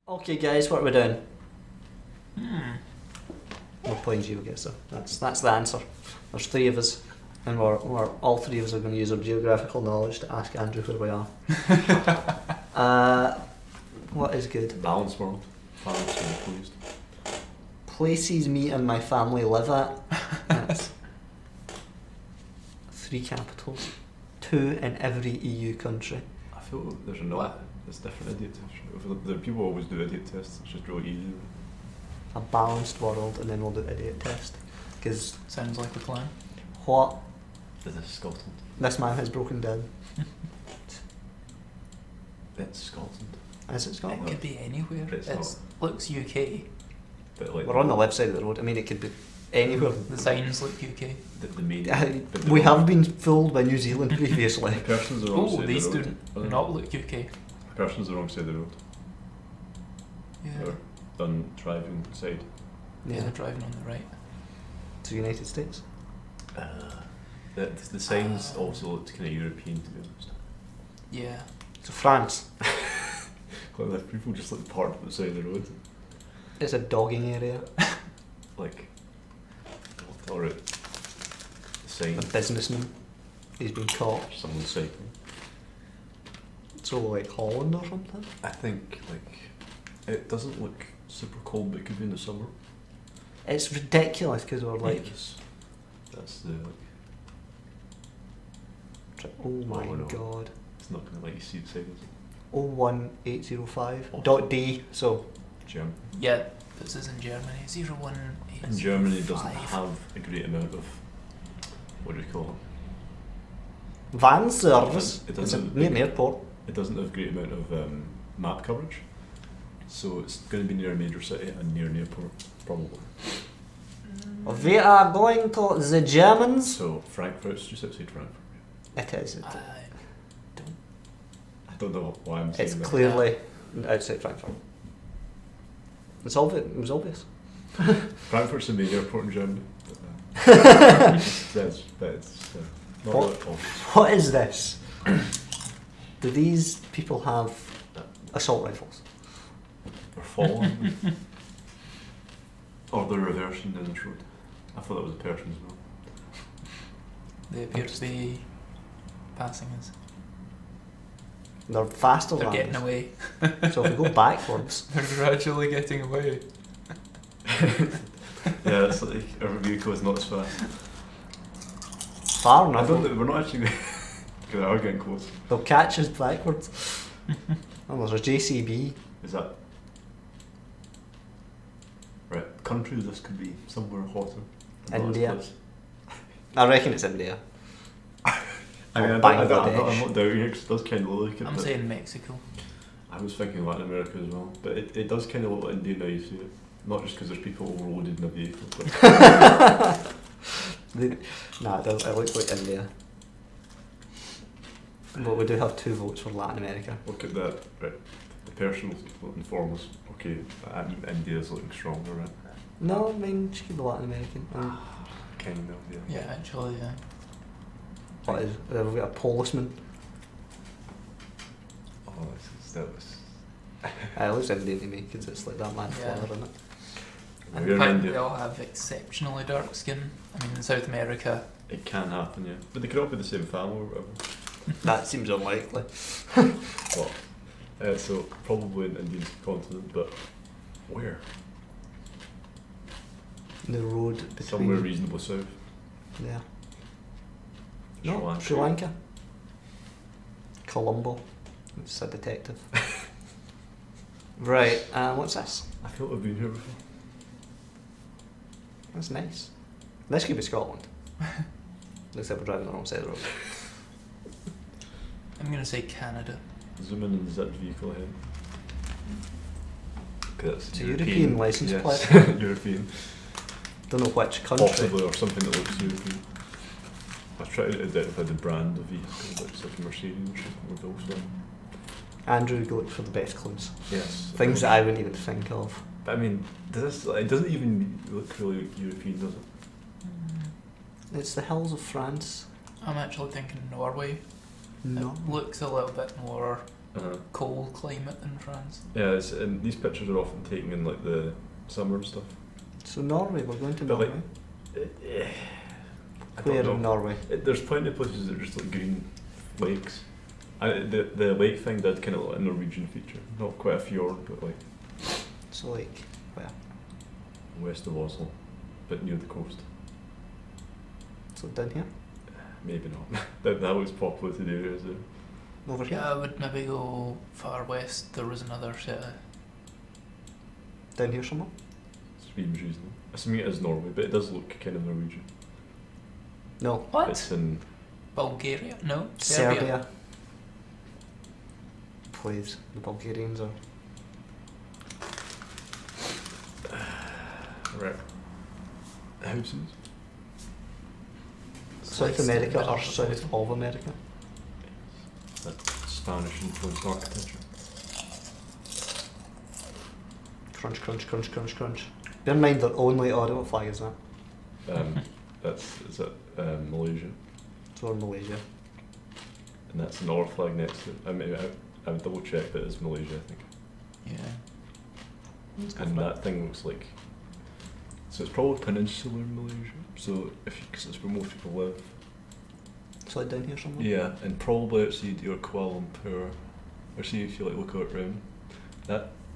Okay, guys, what are we doing? We're playing Geoguessr. That's the answer. There's three of us, and we're all three of us are going to use our geographical knowledge to ask Andrew where we are. What is good? Balanced world. Balanced and pleased. Places me and my family live at. That's 3 capitals, 2 in every EU country. I feel like there's there's different idiot tests. The people always do idiot tests. It's just really easy. A balanced world, and then we'll do idiot test. Because Sounds like a plan. what Is this Scotland? this man has broken down. It's Scotland. Is it It Scotland? could be anywhere. It's It looks UK. But like We're on the left side of the road. I mean, it could be anywhere. The signs look UK. the main. but the We wrong- have been fooled by New Zealand previously. The person's the wrong Oh, side these of the do road. not look UK. The person's the wrong side of the road. Yeah. Or done driving side. Yeah, Yeah, they're driving on the right. to the United States. The signs also looked kind of European, to be honest. Yeah. So France, Like if people just like parked at the side of the road, it's a dogging area. like, or the sign A businessman, he's been caught. someone cycling. So like Holland or something. I think like it doesn't look super cold, but it could be in the summer. It's ridiculous because we're like, That's the like. oh my Oh, no. god, It's not gonna let you see the side, is it? 01805 Oh. dot D. So German. Yeah, this is in Germany. 01805. And Germany doesn't have a great amount of what do you call it? van service. It It's doesn't- near an airport. It doesn't have a great amount of map coverage, so it's going to be near a major city and near an airport, probably. We are going to the Germans. So Frankfurt's just outside Frankfurt. It is. I don't know why I'm saying It's that. clearly outside Frankfurt. It's obvious. It was obvious. Frankfurt's the main airport in Germany. But it's not What? really obvious. What is this? Do these people have assault rifles? They're falling. Or they're reversing down this road. I thought that was a person as well. They appear to be passing us. They're faster They're than getting us. away. So if we go backwards, They're gradually getting away. Yeah, it's like our vehicle is not as fast. far I enough, don't think we're not actually because they are getting close. they'll catch us backwards. Oh, there's a JCB. Is that right? Country this could be somewhere hotter. than not this India. place. I reckon it's India. I mean, Or I'm Bangladesh. not doubting it 'cause it does kind of look like it. I'm but saying Mexico. I was thinking Latin America as well, but it does kind of look like India now you see it. Not just because there's people overloaded in a vehicle, but Nah, it looks like India. But we do have 2 votes for Latin America. look at that. Right, the person will inform us. Okay, India's looking stronger, right? No, I mean, she could be Latin American. Kind of, yeah. Yeah, actually, yeah. What is, we've got a policeman. Oh, that was. It looks Indian to me because it's like that man Yeah. flower in it. And We're in in fact, India. they all have exceptionally dark skin. I mean, in South America, It can happen, yeah. But they could all be the same family or whatever. That seems unlikely. Well, so probably an Indian continent, but where? The road between. Somewhere reasonably south. Yeah. Sri No, Lanka. Sri Lanka. Colombo. It's a detective. Right, what's this? I feel like I've been here before. That's nice. This could be Scotland. Looks like we're driving the wrong side of the road. I'm going to say Canada. Zoom in and zip vehicle ahead. Okay, that's It's a European license yes. plate. European. Don't know which country. Possibly, or something that looks European. I was trying to identify the brand of vehicle, but it's like a Mercedes or Volkswagen. Andrew looked for the best clues. Yes. Things that I wouldn't even think of. But I mean, it doesn't even look really European, does it? It's the hills of France. I'm actually thinking Norway. No. It looks a little bit more cold climate in France. Yeah, and these pictures are often taken in like the summer and stuff. So Norway, we're going to But, Norway. I Where don't in know. Norway? There's plenty of places that are just like green lakes. The lake thing did kind of look like a Norwegian feature. Not quite a fjord, but like So like, where? west of Oslo, but near the coast. So down here? Maybe not. that looks populated areas there. Over here? Yeah, I would maybe go far west. There was another set of... Down here somewhere? Seems reasonable. Assuming it is Norway, but it does look kind of Norwegian. No. What? It's in Bulgaria? No. Serbia. Please, the Bulgarians are. right. Houses. South America or south of America? That Spanish influenced architecture. Crunch, crunch, crunch, crunch, crunch. Bear in mind that only audio flag is that. Is that Malaysia, So we're in Malaysia. and that's the North flag next to it. I would double check, but it's Malaysia, I think. Yeah. And that thing looks like. So it's probably peninsular Malaysia. So because it's where most people live. So like down here somewhere? Yeah, and probably outside your Kuala Lumpur, or see if you like look out round.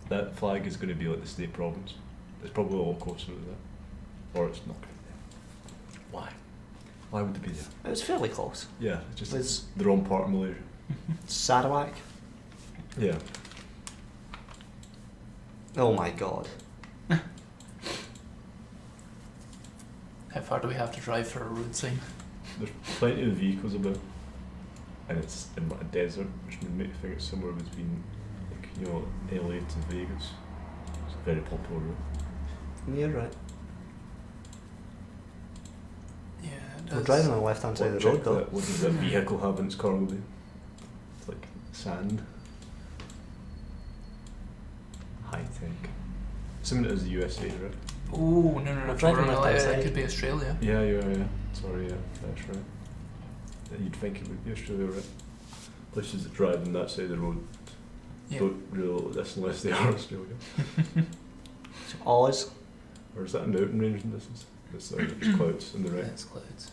That flag is going to be like the state province. It's probably all closer to that, or it's not. Why? Why would it be there? It was fairly close. Yeah, it's just It's- the wrong part of Malaysia. Sarawak. Yeah. Oh my god. How far do we have to drive for a road sign? There's plenty of vehicles about, and it's in like a desert, which would make you think it's somewhere between, like, you know, LA to Vegas. It's a very popular route. You're right. Yeah, it We're does. driving on the left hand side of the road though. What does that vehicle have in its cargo bay? It's like sand. High tech. Assuming it is the USA, right? Oh, no. We're If driving we're on left-hand the- side. It could be Australia. Yeah, yeah. Sorry, yeah, that's right. You'd think it would be Australia, right? Places that drive on that side of the road Yeah. don't really look like this unless they are Australia. So Oz. Or is that a mountain range in distance? It's clouds on the right. It's clouds.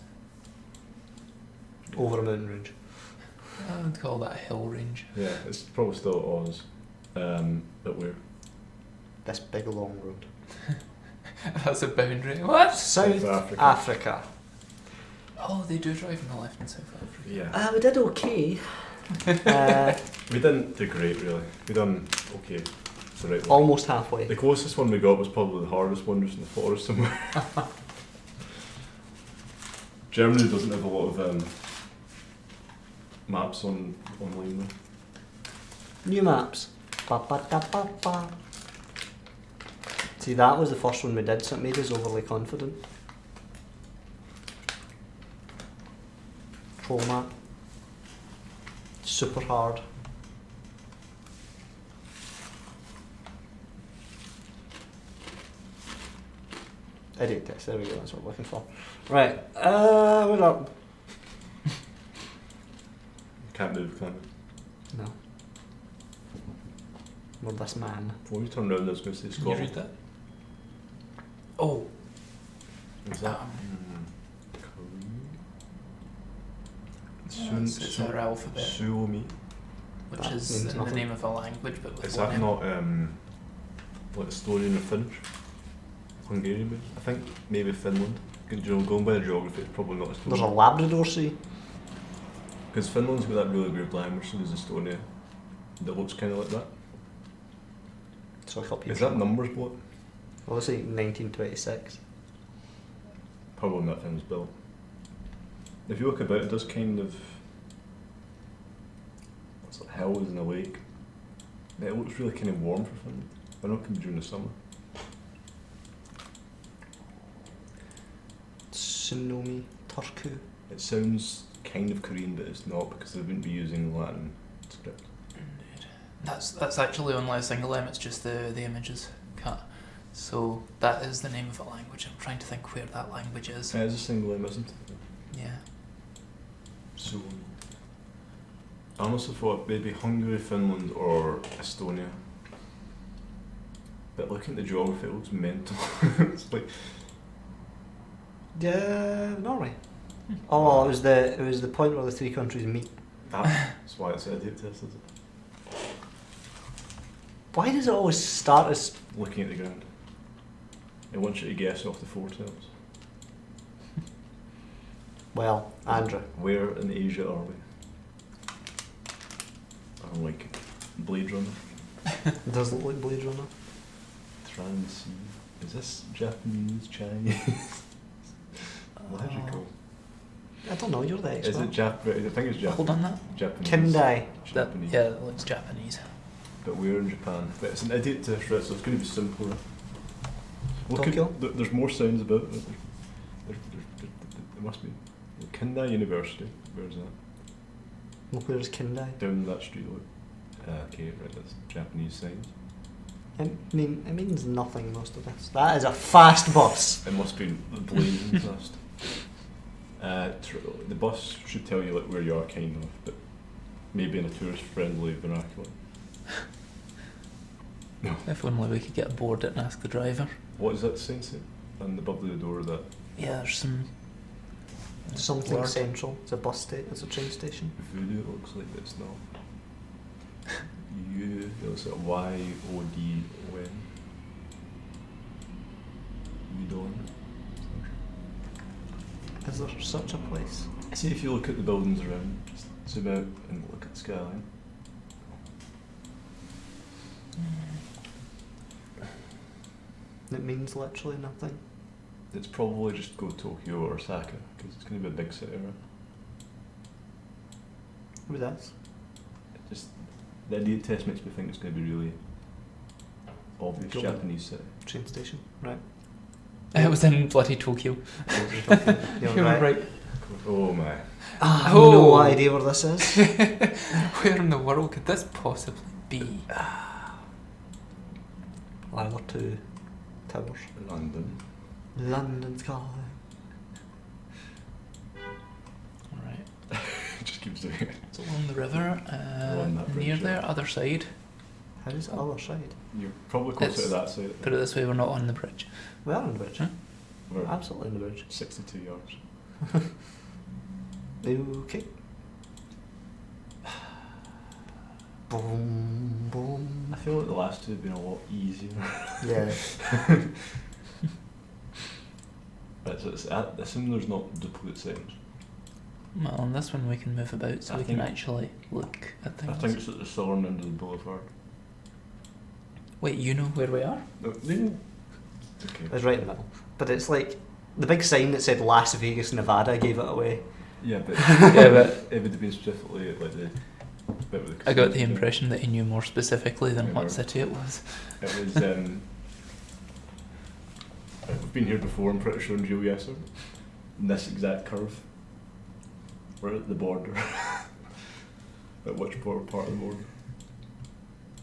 Over a mountain range. I would call that a hill range. Yeah, it's probably still Oz, but we're This big long road. That's a boundary. What? South Africa. Africa. Oh, they do drive in the left in South Africa. yeah. We did okay. We didn't do great, really. We done okay. It's the right one. Almost halfway. The closest one we got was probably the hardest one, just in the forest somewhere. Germany doesn't have a lot of maps online though. New maps. Ba, ba, da, ba, ba. See, that was the first one we did, so it made us overly confident. Troll map. Super hard. Idiot test, there we go, that's what we're looking for. Right, we're up. Can't move, can we? No. We're this man. When we turn around, I was going to say Can you Scotland. read that? Oh, Is that? it's our alphabet, Suomi. which That is means in the nothing. name of a language, but with Is one that M. not like Estonian or Finnish? Hungarian, maybe? I think maybe Finland. Going by the geography, it's probably not There's a Estonian. Labrador Sea. Because Finland's got that really weird language, so does Estonia. That looks kind of like that. So like up here. Is that numbers block? Well, let's say 1926. Probably when that thing was built. If you look about, it does kind of. It's like hills and a lake. It looks really kind of warm for Finland. I know it can be during the summer. Tsunami, Turku. It sounds kind of Korean, but it's not because they wouldn't be using Latin script. Indeed. That's actually only a single M. It's just the images cut. So that is the name of a language. I'm trying to think where that language is. It is a single M, isn't it? Yeah. So I honestly thought maybe Hungary, Finland, or Estonia. But looking at the geography, it looks mental. It's like Yeah, Norway. Oh, it was the point where the three countries meet. that's why it's an idiot test, is it? Why does it always start as... Looking at the ground. It wants you to guess off the four terms. Well, Andrew. Where in Asia are we? I'm like Blade Runner. It does look like Blade Runner. Trans. Is this Japanese, Chinese? Magical. I don't know, you're the expert. Is it Japanese? I think it's Japanese. Hold on that. Japanese. Kindai. That, Japanese. yeah, it looks Japanese. But we're in Japan. But it's an idiot test, right? So it's going to be simpler. Tokyo? There's more sounds about it. There must be. Kindai University. Where's that? Well, where's Kindai? Down that street. Look. Okay, right. That's Japanese signs. It means nothing, most of this. That is a fast bus. It must be blazing fast. The bus should tell you like where you are, kind of, but maybe in a tourist-friendly vernacular. No. If only we could get aboard it and ask the driver. What is that saying? And above the door, that Yeah, there's some... Something Word. central. It's a bus station. It's a train station. voodoo looks like, but it's not. It looks like Y-O-D-O-N. Udon. Is there such a place? See if you look at the buildings around, just zoom out and look at the skyline. It means literally nothing. It's probably just go Tokyo or Osaka, because it's going to be a big city, right? Who does? Just the idiot test makes me think it's going to be really obvious Go on. Japanese city. Train station. Right. It was in bloody Tokyo. You're You were right. right. Oh my! I have Oh. no idea where this is. Where in the world could this possibly be? Either two towers. London. London Sky. Right. Just keeps doing it. It's along the river, Along that bridge, near yeah. there, other side. How does the other side? You're probably closer to It's- that side. Put it this way, we're not on the bridge. We are on the bridge. Huh? We're Absolutely on the bridge. 62 yards. Okay. Boom, boom. I feel like the last two have been a lot easier. Yeah. Right, so I assume there's not duplicate signs. Well, on this one we can move about, so I we can think- actually look at I things. think it's at the southern end of the boulevard. Wait, you know where we are? No, okay. It's right in the middle. But it's like the big sign that said Las Vegas, Nevada gave it away. Yeah, but Yeah, but it would have been specifically like the bit with the I got the casino. impression that he knew more specifically than Yeah, what right. city it was. It was. We've been here before. I'm pretty sure in Geoguessr. In this exact curve. We're at the border. At which part of the border?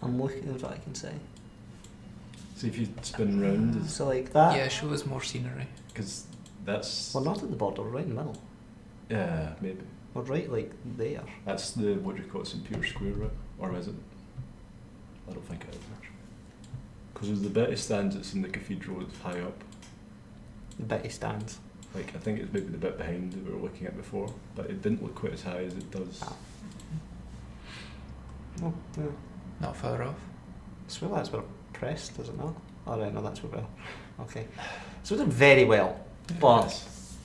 I'm looking at what I can say. See if you spin round, So like that. Yeah, show us more scenery. because that's. We're not at the border, we're right in the middle. Yeah, maybe. We're right like there. That's the what do you call it? St. Peter's Square, right? Or is it? I don't think it is actually. Because there's the Betty stands that's in the cathedral that's high up. The Betty stands. Like I think it's maybe the bit behind that we were looking at before, but it didn't look quite as high as it does. Ah. Oh, yeah. Not far off. I swear that's where pressed, is it not? Alright, no, that's where we are. Okay. So we did very well. But Yes.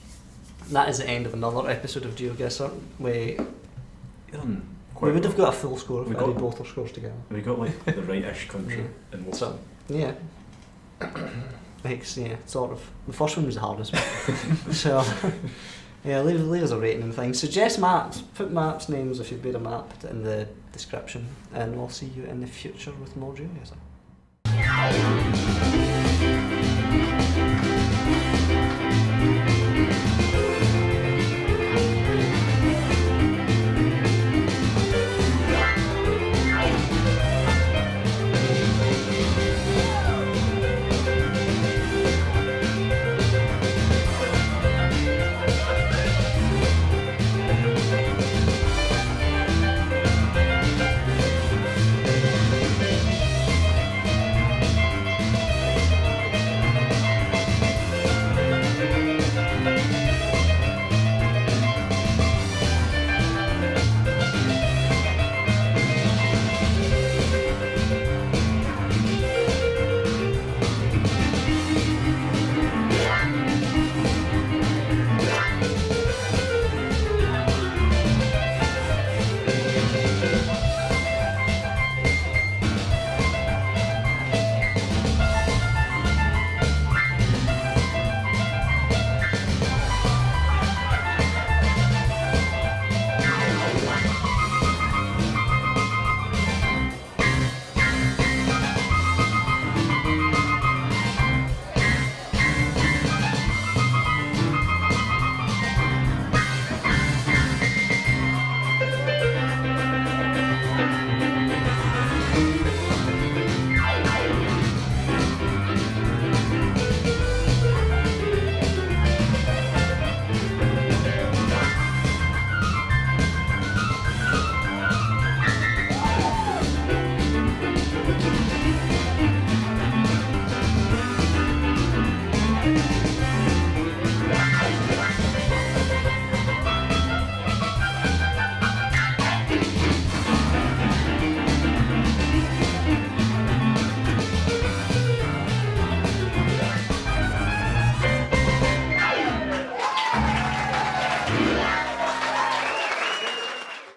that is the end of another episode of Geoguessr. We Quite would have got a full score if We we added got- both our scores together. We got like the right-ish country in what's So, yeah. Makes, yeah, sort of. The first one was the hardest one. So, yeah, leave us a rating and things. Suggest maps. Put maps names if you've made a map in the description. And we'll see you in the future with more Geoguessr.